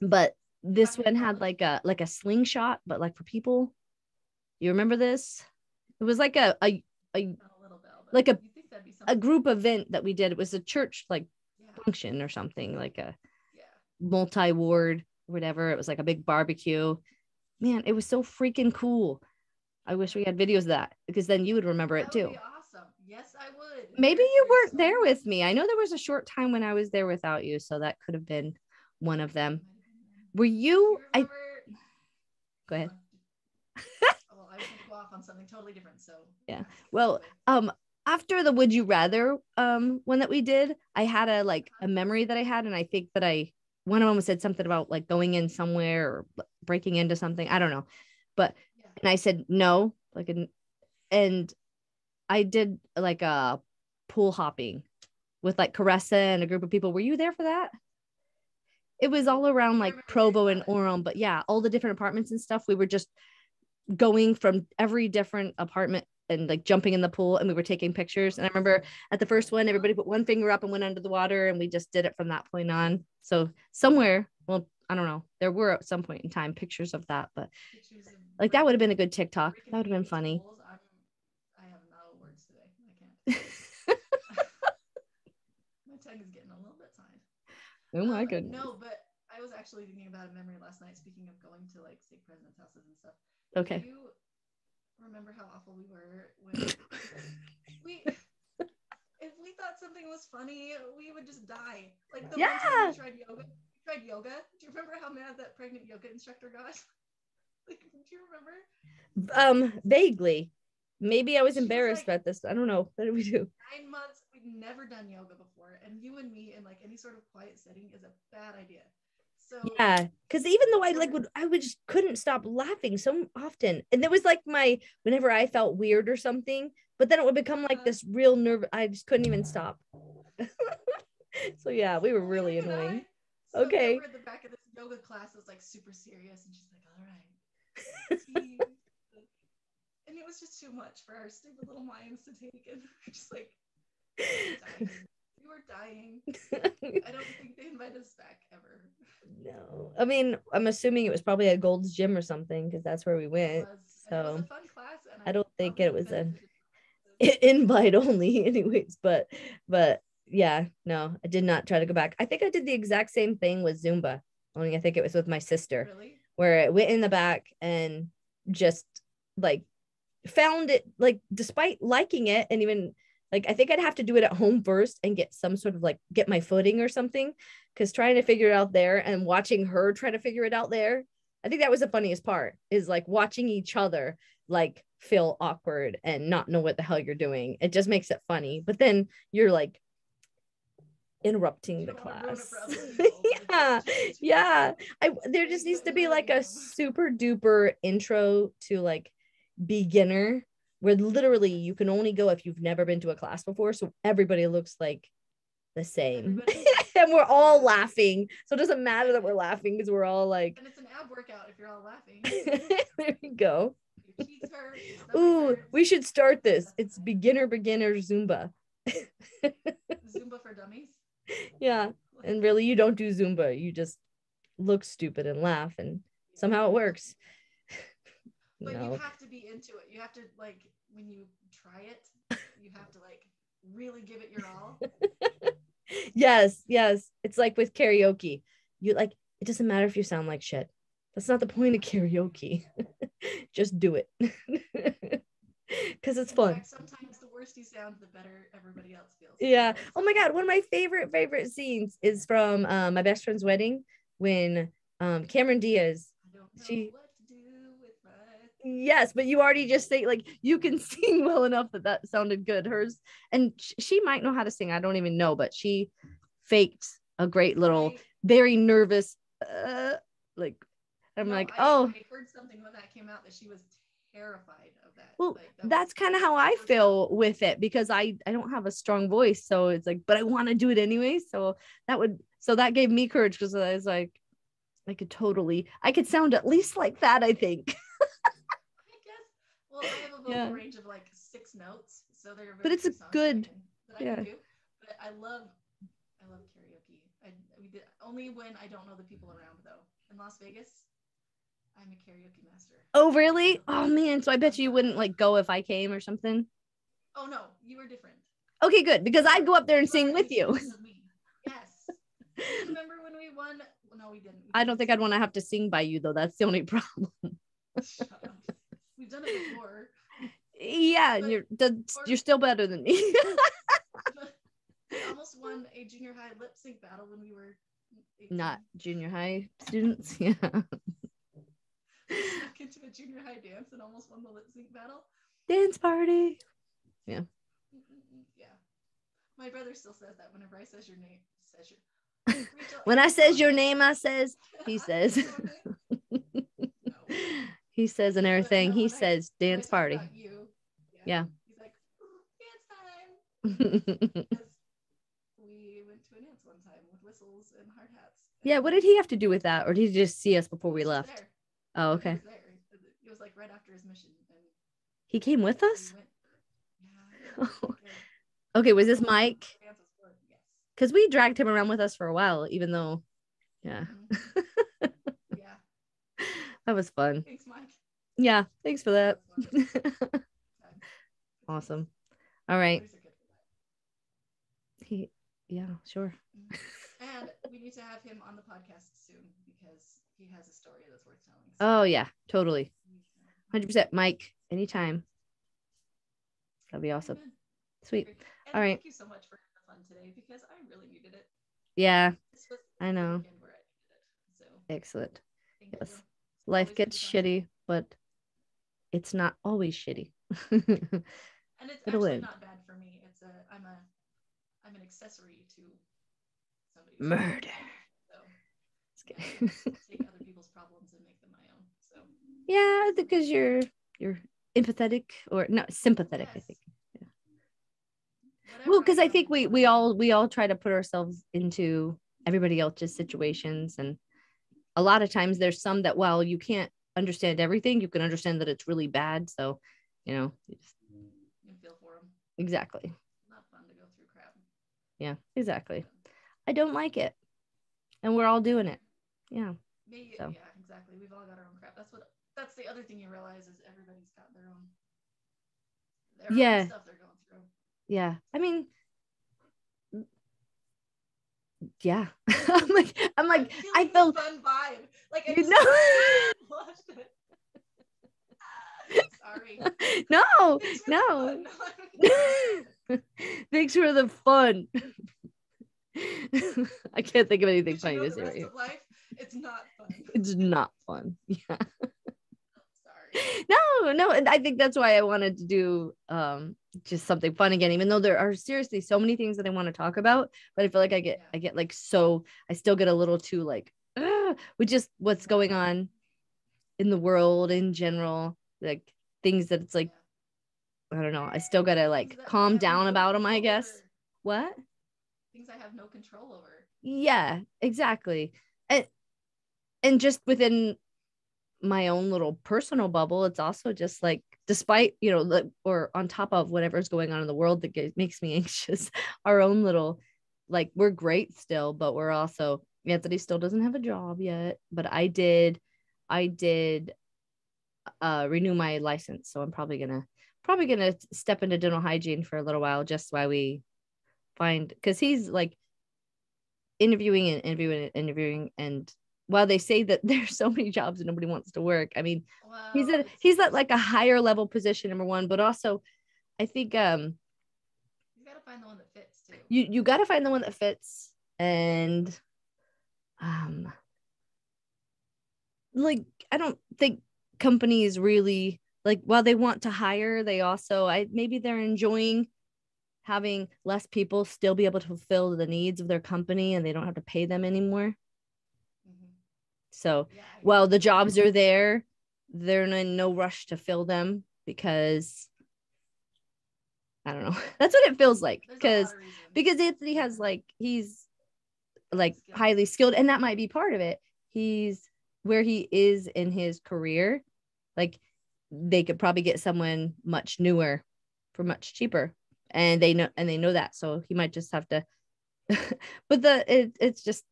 But this one had like a slingshot, but like for people. You remember this? It was like a Not a little bell, but like you think that'd be a something. group event that we did. It was a church like Yeah. function or something, like a Yeah. multi-ward, whatever. It was like a big barbecue. Man, it was so freaking cool. I wish we had videos of that because then you would remember it That would too. be awesome. Yes, I would. Maybe you There's weren't so there much- with me. I know there was a short time when I was there without you, so that could have been one of them. Might have been them. Were Do you? you I remember? go ahead. Well, I was going to go off on something totally different. So Yeah. ask Well, away. after the would you rather one that we did, I had a memory that I had, and I think that one of them said something about like going in somewhere or breaking into something. I don't know. But Yeah. and I said no, and I did like a pool hopping with like Caressa and a group of people. Were you there for that? It was all around I like remember Provo hearing and about it. Orem, but yeah, all the different apartments and stuff. We were just going from every different apartment and like jumping in the pool, and we were taking pictures. And I remember at the first one, everybody put one finger up and went under the water, and we just did it from that point on. So somewhere, well, I don't know, there were at some point in time pictures of that, but Pictures of like that would have been a breaking- good TikTok. breaking That would have been baby funny. tools. I have no words today. I can't. My tongue is getting a little bit tied. Oh my goodness. No, but I was actually thinking about a memory last night. Speaking of going to like stake presidents' houses and stuff. Okay. Do you remember how awful we were when if we thought something was funny, we would just die. Like the one time Yeah. we tried yoga. Do you remember how mad that pregnant yoga instructor got? Like, do you remember? Vaguely. Maybe I was She was embarrassed like- about this. I don't know. What did we do? 9 months, we'd never done yoga before, and you and me in like any sort of quiet setting is a bad idea. So Yeah, because even though I would just couldn't stop laughing so often, and there was like whenever I felt weird or something, but then it would become like this real nerve. I just couldn't even stop. So yeah, we were well, really neither could I. annoying. So Okay. we're at the back of this yoga class that's like super serious, and she's like, "All right." tea." And it was just too much for our stupid little minds to take, and we're just like, we were dying. I don't think they invite us back ever. No, I mean, I'm assuming it was probably at Gold's Gym or something because that's where we It went. was, and it was So a fun class, and I don't think probably it was an benefited. invite only, anyways. But yeah, no, I did not try to go back. I think I did the exact same thing with Zumba, only I think it was with my sister, Really? where I went in the back and just like found it, like despite liking it, and even like I think I'd have to do it at home first and get some sort of like get my footing or something, because trying to figure it out there and watching her try to figure it out there, I think that was the funniest part, is like watching each other like feel awkward and not know what the hell you're doing. It just makes it funny, but then you're like interrupting You the don't wanna ruin it class. for other people, but it's Yeah. just- There just needs to be like a Learning. super duper intro to like beginner, where literally you can only go if you've never been to a class before, so everybody looks like the same. Everybody- And we're all laughing, so it doesn't matter that we're laughing because we're all like And it's an ab workout if you're all laughing. there you go. Your cheeks hurt. your stomach Ooh, hurts. we should start this. It's beginner Zumba. Zumba for dummies. Yeah, and really you don't do Zumba, you just look stupid and laugh, and somehow it works. But you No. have to be into it. You have to, like, when you try it, you have to like really give it your all. Yes, it's like with karaoke, you like, it doesn't matter if you sound like shit. That's not the point of karaoke. Just do it. Because it's In fun. fact, sometimes the worse you sound, the better everybody else feels. Yeah. So it's- Oh my god, one of my favorite scenes is from my best friend's wedding, when Cameron Diaz, I don't know she- what to do with my. yes, but you already just say, like, you can sing well enough that sounded good. Hers, and she might know how to sing, I don't even know, but she faked a great little I- very nervous like, I'm no, like, I oh, heard something when that came out that she was terrified of that. well, Like, that that's was- kind of how I feel with it, because I don't have a strong voice, so it's like, but I want to do it anyway, so that gave me courage, because I was like, I could sound at least like that, I think. I guess. Well, I have a vocal Yeah. range of like 6 notes, so there are. But it's a few songs good- that I yeah. can do. But I love karaoke. We did only when I don't know the people around though. In Las Vegas, I'm a karaoke master. Oh, really? Oh man. So I bet you wouldn't like go if I came or something. Oh no, you are different. Okay, good. Because I'd go up there and You sing are with you. independent of me. Yes. Remember when we won? Well, no, we didn't. We I don't think didn't I'd want to have to sing by you though. That's the only problem. Shut up. We've done it before. Yeah, But- you're still better than me. We almost won a junior high lip sync battle when we were 18. Not junior high students. Yeah. We snuck into a junior high dance and almost won the lip sync battle. Dance party. Yeah. My brother still says that whenever I says your name. Rachel, When I says your name, I says, he says. No. He says and everything. But no, He when says when I dance talk party. about you, Yeah. He's like, dance time. 'Cause we went to a dance one time with whistles and hard hats. Yeah, what did he have to do with that? Or did he just see us before He we was just left? there. Oh, No, okay. He was there. It was like right after his mission. And He came with we us? went. Yeah. It was like Okay, was this the whole Mike? dance was fun. Yes. Because we dragged him around with us for a while, even though, yeah, Mhm. Yeah. that was fun. Thanks, Mike. Yeah, thanks for that. That was fun. Awesome. All right. Boys are good for that. Yeah, sure. And we need to have him on the podcast soon because he has a story that's worth telling. Oh, yeah, totally. 100%. Mike, anytime. That'd be awesome. Amen. Sweet. And All right. Thank you so much for the fun today because I really needed it. Yeah, This was I know. the weekend where I needed it. So Excellent. thank Yes. you. It's Life always gets good to shitty, but it's not always shitty. And it's It'll actually end. not bad for me. I'm an accessory to somebody's Murder. So Just yeah, I kidding. can just take other people's problems and make them my own. So Yeah, because you're empathetic or no sympathetic, I yes. think. Yeah. Whatever Well, because I am, think we all try to put ourselves into everybody else's situations, and a lot of times there's some that while you can't understand everything, you can understand that it's really bad. So, you just, you feel for them. exactly. Not fun to go through crap. Yeah, exactly. I don't like it, and we're all doing it. Yeah. Maybe, So. yeah, exactly. We've all got our own crap. That's the other thing you realize is everybody's got their own stuff they're going through. Yeah. I mean, yeah. I'm like, I felt fun vibe. Like I you just know. watched it. Sorry. No, Thanks for no. the fun. Thanks for the fun. I can't think of anything Did funny you know to the say right rest here. of life? It's not fun. It's not fun. Yeah. Sorry. No, and I think that's why I wanted to do just something fun again, even though there are seriously so many things that I want to talk about, but I feel like I get like I still get a little too like with just what's going on in the world in general, like things that it's like I don't know, I still gotta like calm down about them, I guess. What? Things I have no control over. Yeah, exactly. And just within my own little personal bubble, it's also just like despite or on top of whatever's going on in the world that makes me anxious, our own little like we're great still, but we're also Anthony still doesn't have a job yet, but I did renew my license, so I'm probably gonna step into dental hygiene for a little while just while we find, because he's like interviewing and while they say that there's so many jobs and nobody wants to work, I mean, he's at like a higher level position, number one, but also I think you gotta find the one that fits too. You gotta find the one that fits, and like I don't think companies really like while they want to hire, they also maybe they're enjoying having less people still be able to fulfill the needs of their company and they don't have to pay them anymore. So while the jobs are there, they're in no rush to fill them because I don't know. That's what it feels like. Because Anthony has he's like highly skilled, and that might be part of it. He's where he is in his career. Like they could probably get someone much newer for much cheaper. And they know that. So he might just have to but it's just,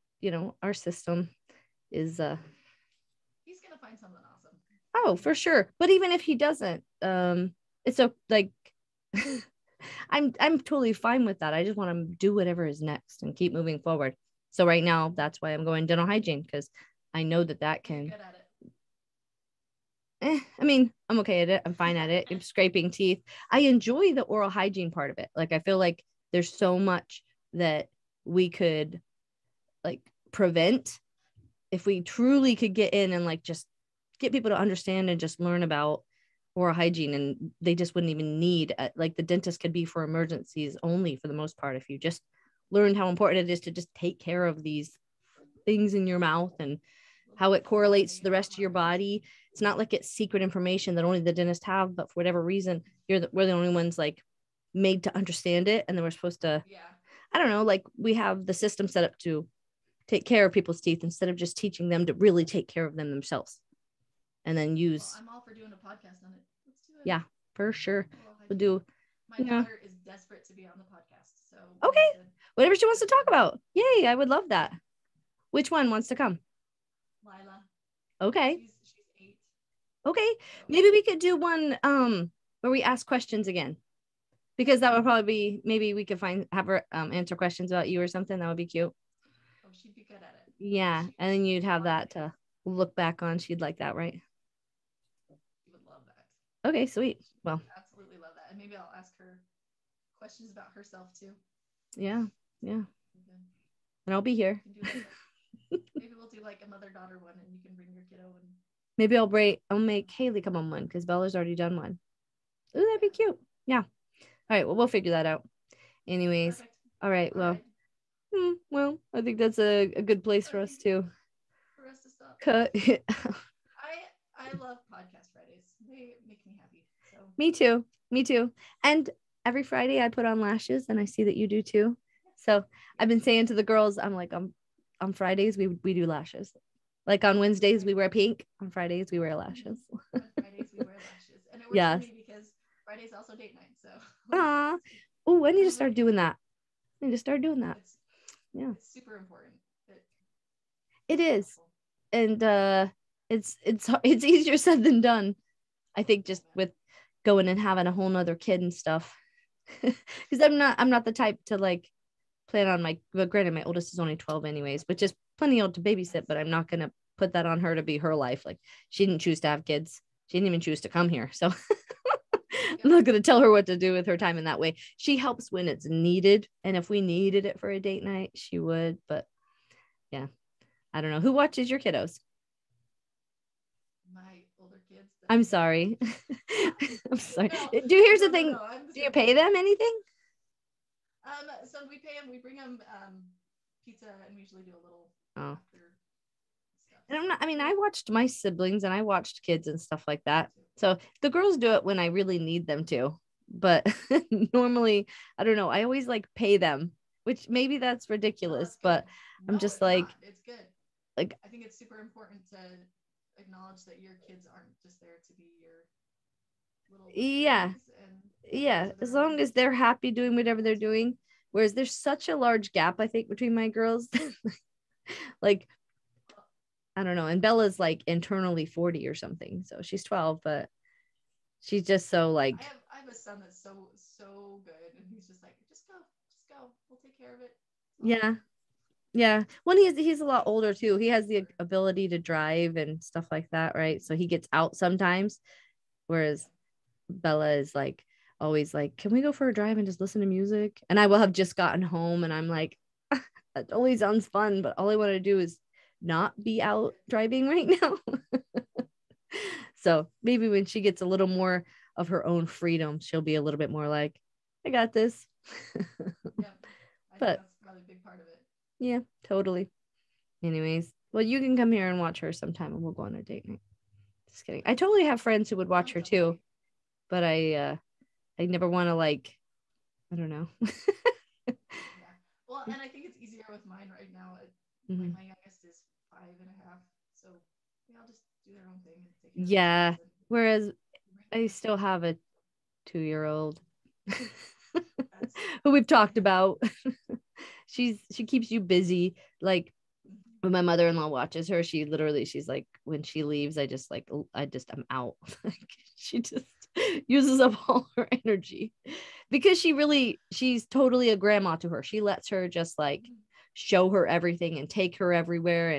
our system is he's gonna find something Oh, for sure. But even if he doesn't, it's so like I'm totally fine with that. I just want to do whatever is next and keep moving forward. So right now, that's why I'm going dental hygiene, because I know that You're can. good at it. I mean, I'm okay at it. I'm fine at it. I'm scraping teeth. I enjoy the oral hygiene part of it. Like I feel like there's so much that we could like prevent if we truly could get in and like just get people to understand and just learn about oral hygiene, and they just wouldn't even need like the dentist could be for emergencies only for the most part if you just learned how important it is to just take care of these things in your mouth and how it correlates to the rest of your body. It's not like it's secret information that only the dentist have, but for whatever reason we're the only ones like made to understand it, and then we're supposed to, Yeah. I don't know, like we have the system set up to take care of people's teeth instead of just teaching them to really take care of them themselves and then use. Well, I'm all for doing a podcast on it. Let's do it. Yeah, for sure. We'll do. My Yeah. daughter is desperate to be on the podcast. So Okay. Whatever she wants to talk about. Yay. I would love that. Which one wants to come? Lila. Okay. She's 8. Okay. So. Maybe we could do one where we ask questions again. Because that would probably be, maybe we could have her answer questions about you or something. That would be cute. Oh, she'd be good at it. Yeah. And then you'd have that to look back on. She'd like that, right? She would love that. Okay, sweet. Well, absolutely love that. And maybe I'll ask her questions about herself too. Yeah. Yeah. And I'll be here. Maybe we'll do like a mother-daughter one and you can bring your kiddo and maybe I'll make Haley come on one because Bella's already done one. Ooh, that'd be cute. Yeah. All right. Well, we'll figure that out. Anyways. Perfect. All right. Well, well, I think that's a good place for us to stop. Cut. I love Podcast Fridays. They make me happy. So. Me too. Me too. And every Friday I put on lashes, and I see that you do too. So I've been saying to the girls, I'm like, on Fridays we do lashes. Like on Wednesdays we wear pink. On Fridays we wear lashes. On Fridays we wear lashes, and it works for me because Friday's also date night. So. Oh, I need to start doing that. I need to start doing that. It's super important. It is, and it's easier said than done. I think just with going and having a whole nother kid and stuff. Because I'm not the type to like plan on but granted my oldest is only 12 anyways, which is plenty old to babysit, but I'm not gonna put that on her to be her life. Like she didn't choose to have kids. She didn't even choose to come here. So I'm not gonna tell her what to do with her time in that way. She helps when it's needed. And if we needed it for a date night, she would. But yeah, I don't know. Who watches your kiddos? My older kids. I'm sorry. I'm sorry. Here's the thing. Do you pay them anything? So we pay them. We bring them pizza, and we usually do a little. After stuff. And I watched my siblings and I watched kids and stuff like that. So the girls do it when I really need them to. But normally, I don't know. I always like pay them, which maybe that's ridiculous, but I'm just like, it's good. Like I think it's super important to acknowledge that your kids aren't just there to be your little yeah, as long as they're happy doing whatever they're doing. Whereas there's such a large gap, I think, between my girls. Like, I don't know. And Bella's like internally 40 or something. So she's 12, but she's just so like. I have a son that's so good. And he's just like, just go. We'll take care of it. Yeah. Well, he's a lot older too. He has the ability to drive and stuff like that, right? So he gets out sometimes. Whereas Bella is like always like, can we go for a drive and just listen to music? And I will have just gotten home and I'm like, that totally sounds fun, but all I want to do is not be out driving right now. So maybe when she gets a little more of her own freedom, she'll be a little bit more like, I got this. But that's probably a big part of it. Yeah, totally. Anyways, well, you can come here and watch her sometime and we'll go on a date night. Just kidding. I totally have friends who would watch her too, but I never want to like, I don't know. Well, and I think it's easier with mine right now. Like my youngest is 5.5, so they all just do their own thing. Yeah. Whereas I still have a 2-year-old who we've talked about. She keeps you busy. Like when my mother-in-law watches her, she's like, when she leaves, I'm out. Like she just uses up all her energy because she's totally a grandma to her. She lets her just like show her everything and take her everywhere.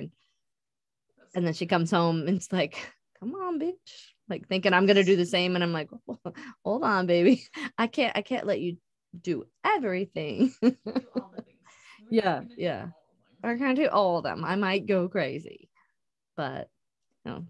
And then she comes home and it's like, come on, bitch. Like thinking I'm gonna do the same. And I'm like, hold on, baby. I can't let you do everything. Do all the things. Yeah. We're gonna do all of them. I might go crazy. But no,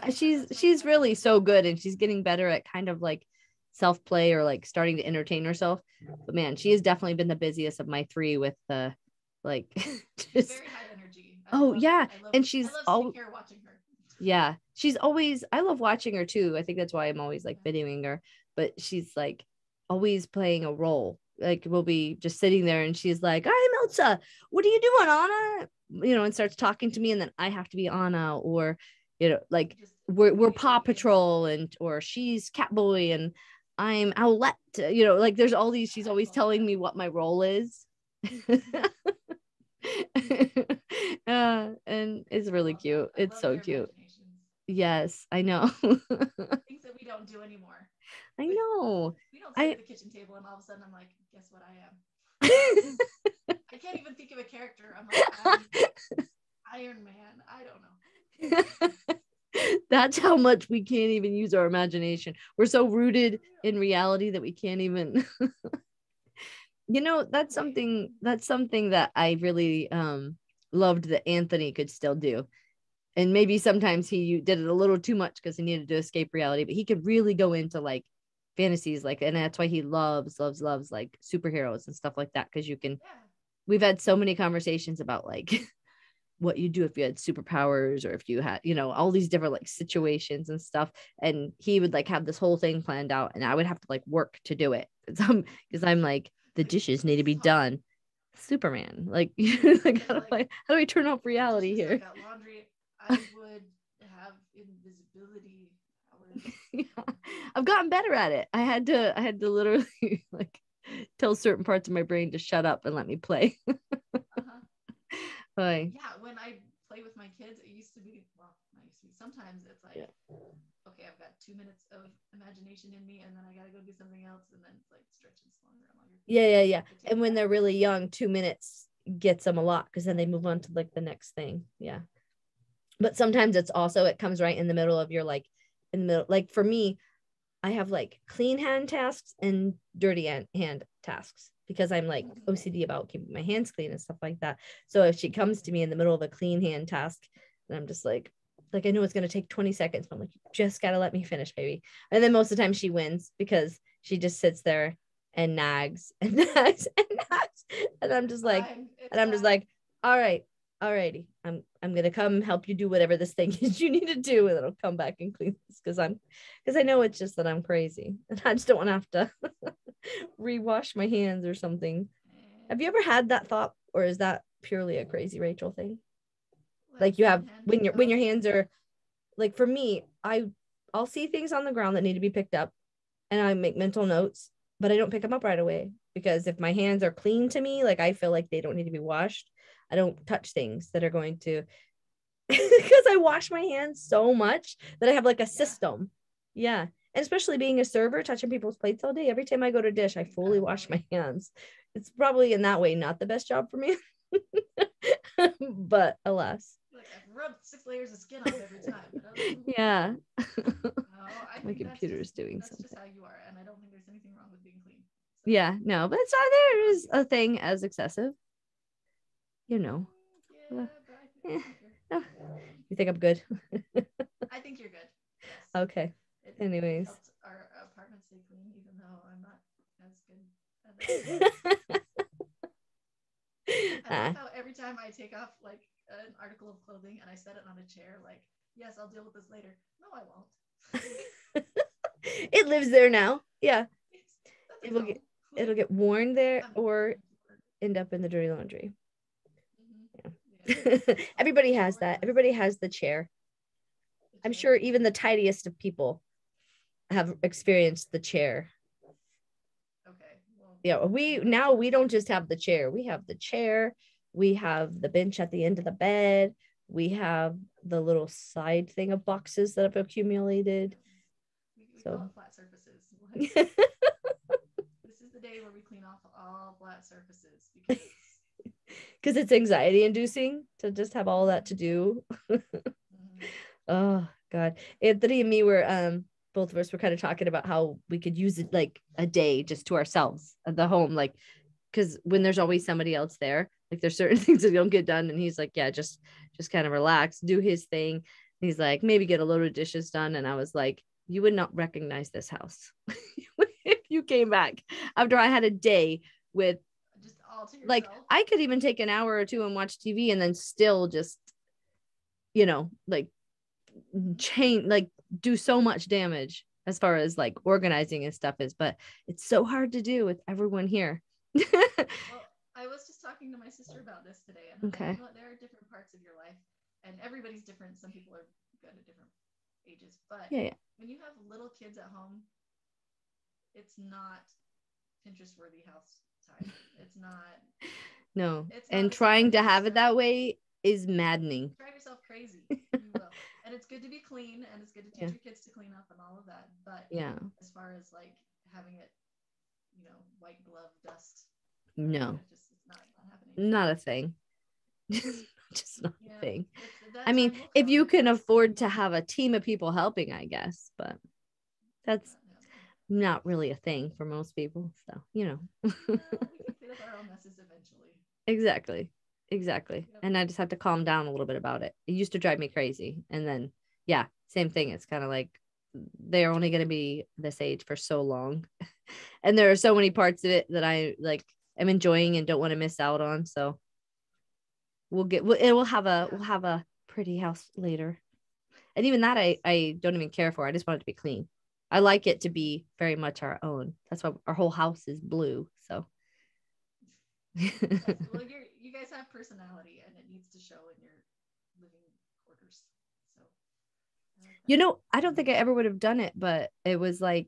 she's really so good, and she's getting better at kind of like self-play or like starting to entertain herself. But man, she has definitely been the busiest of my three with the like just very high energy. Yeah. And I love sitting here watching her. Yeah, she's always, I love watching her too. I think that's why I'm always like videoing her, but she's like always playing a role. Like we'll be just sitting there and she's like, I'm Elsa. What are you doing, Anna? And starts talking to me, and then I have to be Anna, or like we're Paw Patrol, or she's Catboy and I'm Owlette. Like there's all these, she's always telling me what my role is. And it's really cute. It's so cute. Yes, I know. Things that we don't do anymore. I know. We don't sit at the kitchen table and all of a sudden I'm like, guess what I am? I can't even think of a character. I'm like, Iron Man. I don't know. That's how much we can't even use our imagination. We're so rooted in reality that we can't even. That's something that I really loved that Anthony could still do. And maybe sometimes he did it a little too much because he needed to escape reality, but he could really go into like fantasies, like, and that's why he loves like superheroes and stuff like that. Cause we've had so many conversations about like what you do if you had superpowers, or if you had, all these different like situations and stuff. And he would like have this whole thing planned out, and I would have to like work to do it. Because I'm like, the dishes need to be done. Superman, like, like how do I turn off reality here? Laundry, I would have invisibility powers. Yeah. I've gotten better at it. I had to literally like tell certain parts of my brain to shut up and let me play. Yeah, when I play with my kids, it used to be, sometimes it's like, okay, I've got 2 minutes of imagination in me, and then I gotta go do something else, and then it's like stretches longer and longer. Yeah. And when they're really young, 2 minutes gets them a lot, because then they move on to like the next thing. Yeah. But sometimes it comes right in the middle of your like, in the middle. Like for me, I have like clean hand tasks and dirty hand tasks, because I'm like OCD about keeping my hands clean and stuff like that. So if she comes to me in the middle of a clean hand task, and I'm just like I know it's going to take 20 seconds, but I'm like, you just got to let me finish, baby. And then most of the time she wins, because she just sits there and nags and nags and nags. And I'm just like, all right, alrighty, I'm gonna come help you do whatever this thing is you need to do, and then I'll come back and clean this, because I know it's just that I'm crazy, and I just don't want to have to rewash my hands or something. Have you ever had that thought, or is that purely a crazy Rachel thing? Like you have when your hands are, like for me, I'll see things on the ground that need to be picked up, and I make mental notes, but I don't pick them up right away, because if my hands are clean to me, like I feel like they don't need to be washed, I don't touch things that are going to, because I wash my hands so much that I have like a system. Yeah. And especially being a server, touching people's plates all day, every time I go to dish, I fully wash my hands. It's probably in that way not the best job for me. But alas. Like I've rubbed 6 layers of skin off every time. Yeah. My computer is doing that's something. Just how you are, and I don't think there's anything wrong with being clean. So. Yeah, no, but it's not, there is a thing as excessive. Yeah, but no. You think I'm good? I think you're good. Yes. Okay. Anyways, our apartment stay clean, even though I'm not as good. I love how every time I take off like an article of clothing and I set it on a chair, like, yes, I'll deal with this later. No, I won't. It lives there now. Yeah. It'll get worn there or end up in the dirty laundry. Yeah. Everybody has that. Everybody has the chair. I'm sure even the tidiest of people have experienced the chair. Okay. Well, yeah, we don't just have the chair. We have the chair. We have the bench at the end of the bed. We have the little side thing of boxes that have accumulated. We So call it flat surfaces. This is the day where we clean off all flat surfaces because it's anxiety inducing to just have all that to do. Oh God. Anthony and me were both of us were kind of talking about how we could use it like a day just to ourselves at the home, like because when there's always somebody else there, like there's certain things that don't get done. And he's like, yeah, just kind of relax, do his thing. He's like, maybe get a load of dishes done. And I was like, you would not recognize this house if you came back after I had a day with just all to yourself. like I could even take an hour or two and watch TV and then still just, you know, like change, like do so much damage as far as like organizing and stuff is, but it's so hard to do with everyone here. Well, I was just talking to my sister about this today, and Okay. you know what, there are different parts of your life, and everybody's different. Some people are good at different ages, but Yeah. when you have little kids at home, it's not Pinterest worthy house time. It's not. No. It's not And the trying to same have it stuff. that way is maddening. Drive yourself crazy. You will. And it's good to be clean, and it's good to teach your kids to clean up and all of that. But yeah, as far as like having it, white glove dust, no, it's not happening. not a thing. Just not a thing. That I mean, time will if come. you can afford to have a team of people helping, I guess, but that's not really a thing for most people. So, you know. We can clean up our own messes eventually. Exactly. Yep. And I just have to calm down a little bit about it. It used to drive me crazy. And then, yeah, same thing. It's kind of like they're only going to be this age for so long. And there are so many parts of it that I like am enjoying and don't want to miss out on. So we'll have a pretty house later. And even that I don't even care for. I just want it to be clean. I like it to be very much our own. That's why our whole house is blue. So well, you guys have personality, and it needs to show in your living quarters. So, you know, I don't think I ever would have done it, but it was like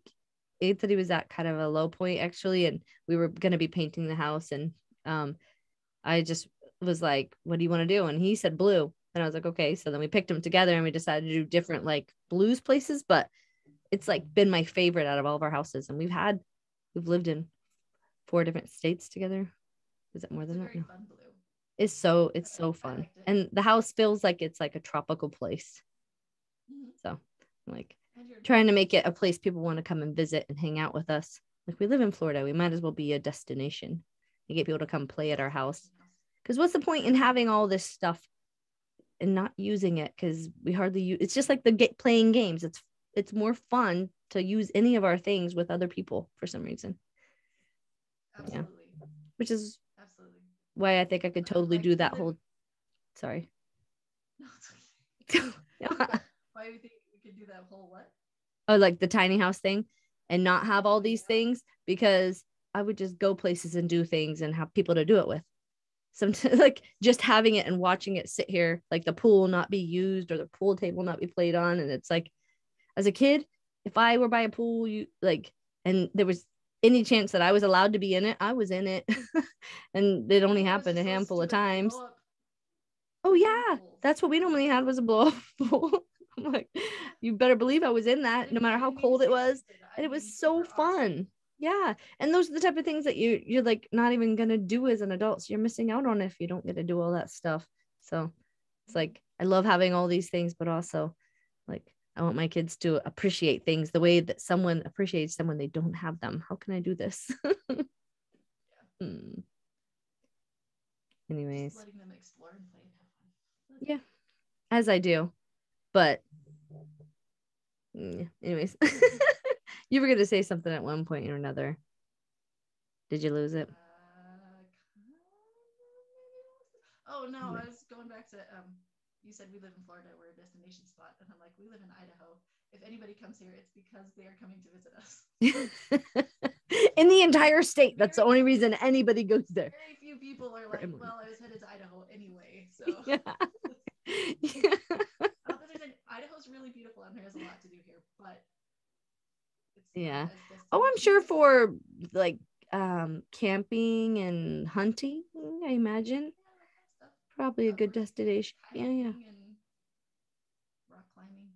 Anthony was at kind of a low point actually, and we were gonna be painting the house, and I just was like, "What do you want to do?" And he said blue, and I was like, "Okay." So then we picked them together, and we decided to do different like blues places, but it's like been my favorite out of all of our houses, and we've lived in 4 different states together. Is it more than that? No. Fun blue. It's so fun. And the house feels like it's like a tropical place. So I'm like trying to make it a place people want to come and visit and hang out with us. Like we live in Florida. We might as well be a destination and get people to come play at our house. Because what's the point in having all this stuff and not using it? Because we hardly use it's just like playing games. It's more fun to use any of our things with other people for some reason. Absolutely. Yeah. Which is absolutely why I think I could totally do that whole. Sorry. No, it's okay. Why do you think we could do that whole what? Oh, like the tiny house thing and not have all these things, because I would just go places and do things and have people to do it with. Sometimes like just having it and watching it sit here, like the pool not be used or the pool table not be played on. And it's like, as a kid, if I were by a pool, and there was any chance that I was allowed to be in it, I was in it. And it only happened a handful of times. Oh yeah, that's what we normally had, was a blow up pool. I'm like, you better believe I was in that, no matter how cold it was, and it was so fun. Yeah, and those are the type of things that you're like not even gonna do as an adult, so you're missing out on if you don't get to do all that stuff. So it's like I love having all these things, but also like I want my kids to appreciate things the way that someone appreciates them when they don't have them. How can I do this? Anyways, just letting them explore and play and have fun. Yeah, as I do, but anyways. You were going to say something at one point or another. Did you lose it? Oh no, I was going back to you said we live in Florida, we're a destination spot, and I'm like, we live in Idaho. If anybody comes here, it's because they are coming to visit us. In the entire state, that's the only reason anybody goes there. Very few people are like, well, I was headed to Idaho anyway, so yeah. Idaho's really beautiful and there's a lot to do here, but yeah. Oh, I'm sure for like camping and hunting, I imagine. probably a good destination. Yeah, yeah. Hiking and rock climbing.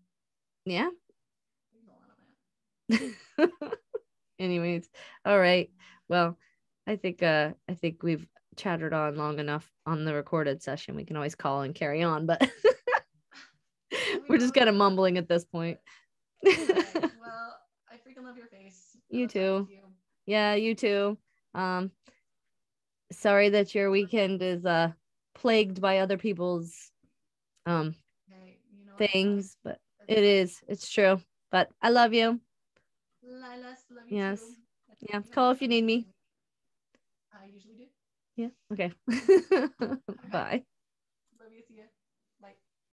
Yeah. There's a lot of that. Anyways, all right. Well, I think we've chattered on long enough on the recorded session. We can always call and carry on, but we're just kind of mumbling at this point. Okay, well, I freaking love your face. You Love talking too. to you. Yeah, you too. Sorry that your weekend is plagued by other people's Hey, you know what? things, but That's it fine. is. It's true. But I love you. Lilas, love you Yes. too. Yeah. Call if you need me. I usually do. Yeah. Okay. All right. Bye.